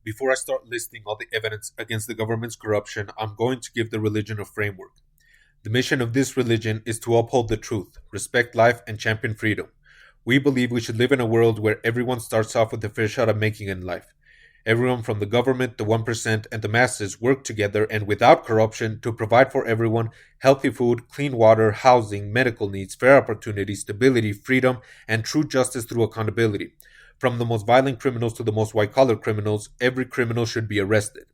Before I start listing all the evidence against the government's corruption, I'm going to give the religion a framework. The mission of this religion is to uphold the truth, respect life, and champion freedom. We believe we should live in a world where everyone starts off with a fair shot at making it in life. Everyone from the government, the 1%, and the masses work together and without corruption to provide for everyone healthy food, clean water, housing, medical needs, fair opportunity, stability, freedom, and true justice through accountability. From the most violent criminals to the most white collar criminals, every criminal should be arrested.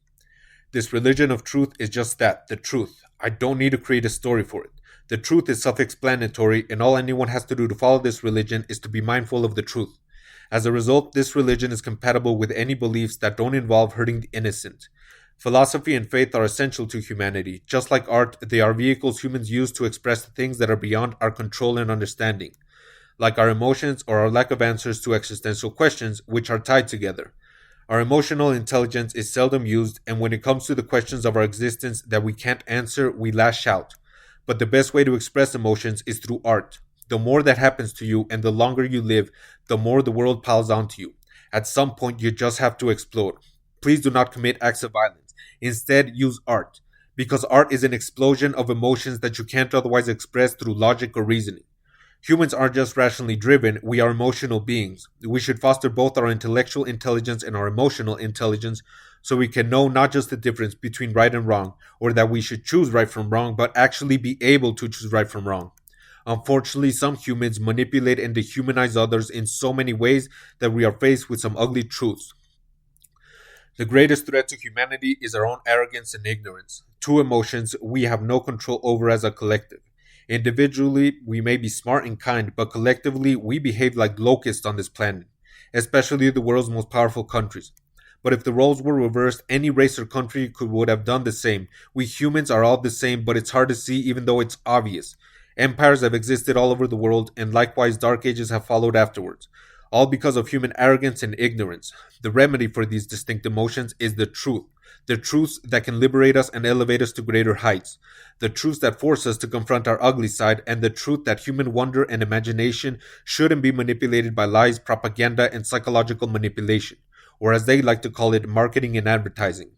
This religion of truth is just that, the truth. I don't need to create a story for it. The truth is self explanatory, and all anyone has to do to follow this religion is to be mindful of the truth. As a result, this religion is compatible with any beliefs that don't involve hurting the innocent. Philosophy and faith are essential to humanity. Just like art, they are vehicles humans use to express the things that are beyond our control and understanding, like our emotions or our lack of answers to existential questions, which are tied together. Our emotional intelligence is seldom used, and when it comes to the questions of our existence that we can't answer, we lash out. But the best way to express emotions is through art. The more that happens to you and the longer you live, the more the world piles onto you. At some point, you just have to explode. Please do not commit acts of violence. Instead, use art. Because art is an explosion of emotions that you can't otherwise express through logic or reasoning. Humans aren't just rationally driven, we are emotional beings. We should foster both our intellectual intelligence and our emotional intelligence so we can know not just the difference between right and wrong, or that we should choose right from wrong, but actually be able to choose right from wrong. Unfortunately, some humans manipulate and dehumanize others in so many ways that we are faced with some ugly truths. The greatest threat to humanity is our own arrogance and ignorance, two emotions we have no control over as a collective. Individually, we may be smart and kind, but collectively, we behave like locusts on this planet, especially the world's most powerful countries. But if the roles were reversed, any race or country would have done the same. We humans are all the same, but it's hard to see even though it's obvious. Empires have existed all over the world, and likewise, dark ages have followed afterwards, all because of human arrogance and ignorance. The remedy for these distinct emotions is the truths that can liberate us and elevate us to greater heights, the truths that force us to confront our ugly side, and the truth that human wonder and imagination shouldn't be manipulated by lies, propaganda, and psychological manipulation, or as they like to call it, marketing and advertising.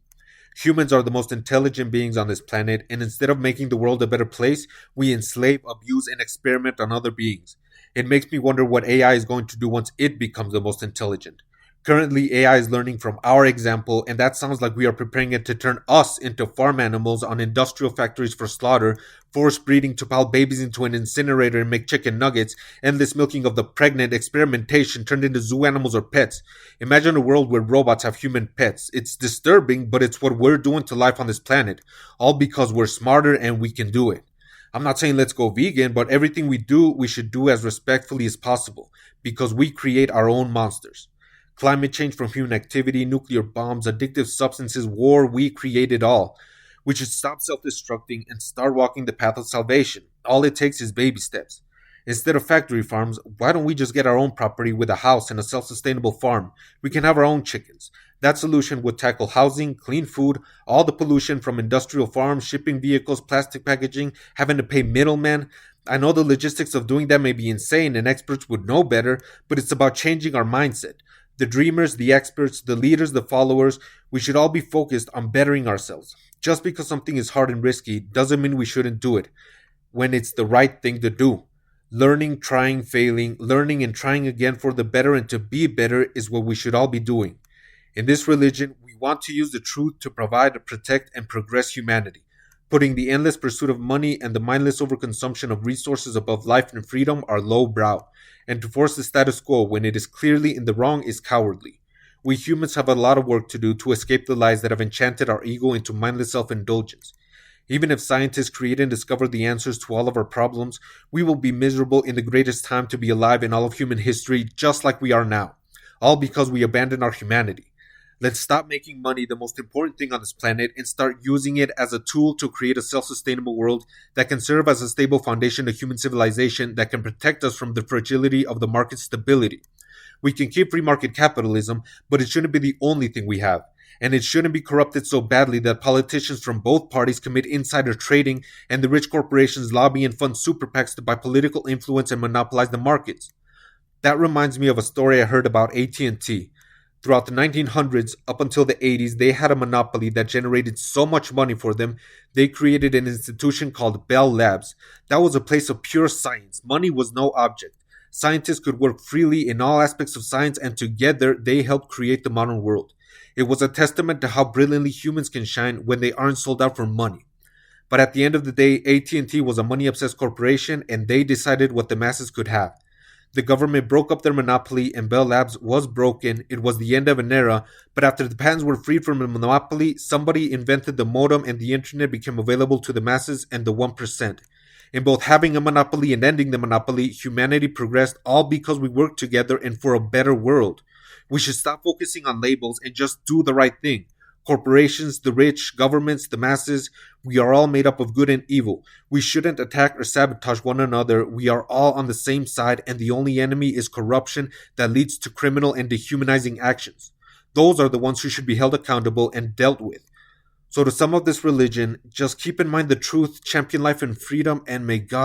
Humans are the most intelligent beings on this planet, and instead of making the world a better place, we enslave, abuse, and experiment on other beings. It makes me wonder what AI is going to do once it becomes the most intelligent. Currently, AI is learning from our example, and that sounds like we are preparing it to turn us into farm animals on industrial factories for slaughter, forced breeding to pile babies into an incinerator and make chicken nuggets, endless milking of the pregnant, experimentation turned into zoo animals or pets. Imagine a world where robots have human pets. It's disturbing, but it's what we're doing to life on this planet, all because we're smarter and we can do it. I'm not saying let's go vegan, but everything we do, we should do as respectfully as possible, because we create our own monsters. Climate change from human activity, nuclear bombs, addictive substances, war, we create it all. We should stop self destructing and start walking the path of salvation. All it takes is baby steps. Instead of factory farms, why don't we just get our own property with a house and a self sustainable farm? We can have our own chickens. That solution would tackle housing, clean food, all the pollution from industrial farms, shipping vehicles, plastic packaging, having to pay middlemen. I know the logistics of doing that may be insane and experts would know better, but it's about changing our mindset. The dreamers, the experts, the leaders, the followers, we should all be focused on bettering ourselves. Just because something is hard and risky doesn't mean we shouldn't do it when it's the right thing to do. Learning, trying, failing, learning and trying again for the better and to be better is what we should all be doing. In this religion, we want to use the truth to provide, protect, and progress humanity. Putting the endless pursuit of money and the mindless overconsumption of resources above life and freedom are lowbrow, and to force the status quo when it is clearly in the wrong is cowardly. We humans have a lot of work to do to escape the lies that have enchanted our ego into mindless self indulgence. Even if scientists create and discover the answers to all of our problems, we will be miserable in the greatest time to be alive in all of human history, just like we are now. All because we abandon our humanity. Let's stop making money the most important thing on this planet and start using it as a tool to create a self sustainable world that can serve as a stable foundation of human civilization that can protect us from the fragility of the market stability. We can keep free market capitalism, but it shouldn't be the only thing we have. And it shouldn't be corrupted so badly that politicians from both parties commit insider trading and the rich corporations lobby and fund super PACs to buy political influence and monopolize the markets. That reminds me of a story I heard about AT&T. Throughout the 1900s up until the 80s, they had a monopoly that generated so much money for them, they created an institution called Bell Labs. That was a place of pure science. Money was no object. Scientists could work freely in all aspects of science, and together they helped create the modern world. It was a testament to how brilliantly humans can shine when they aren't sold out for money. But at the end of the day, AT&T was a money-obsessed corporation, and they decided what the masses could have. The government broke up their monopoly and Bell Labs was broken. It was the end of an era, but after the patents were freed from the monopoly, somebody invented the modem and the internet became available to the masses and the 1%. In both having a monopoly and ending the monopoly, humanity progressed, all because we worked together and for a better world. We should stop focusing on labels and just do the right thing. Corporations, the rich, governments, the masses, we are all made up of good and evil. We shouldn't attack or sabotage one another. We are all on the same side, and the only enemy is corruption that leads to criminal and dehumanizing actions. Those are the ones who should be held accountable and dealt with. So, to sum up this religion, just keep in mind the truth, champion life and freedom, and may God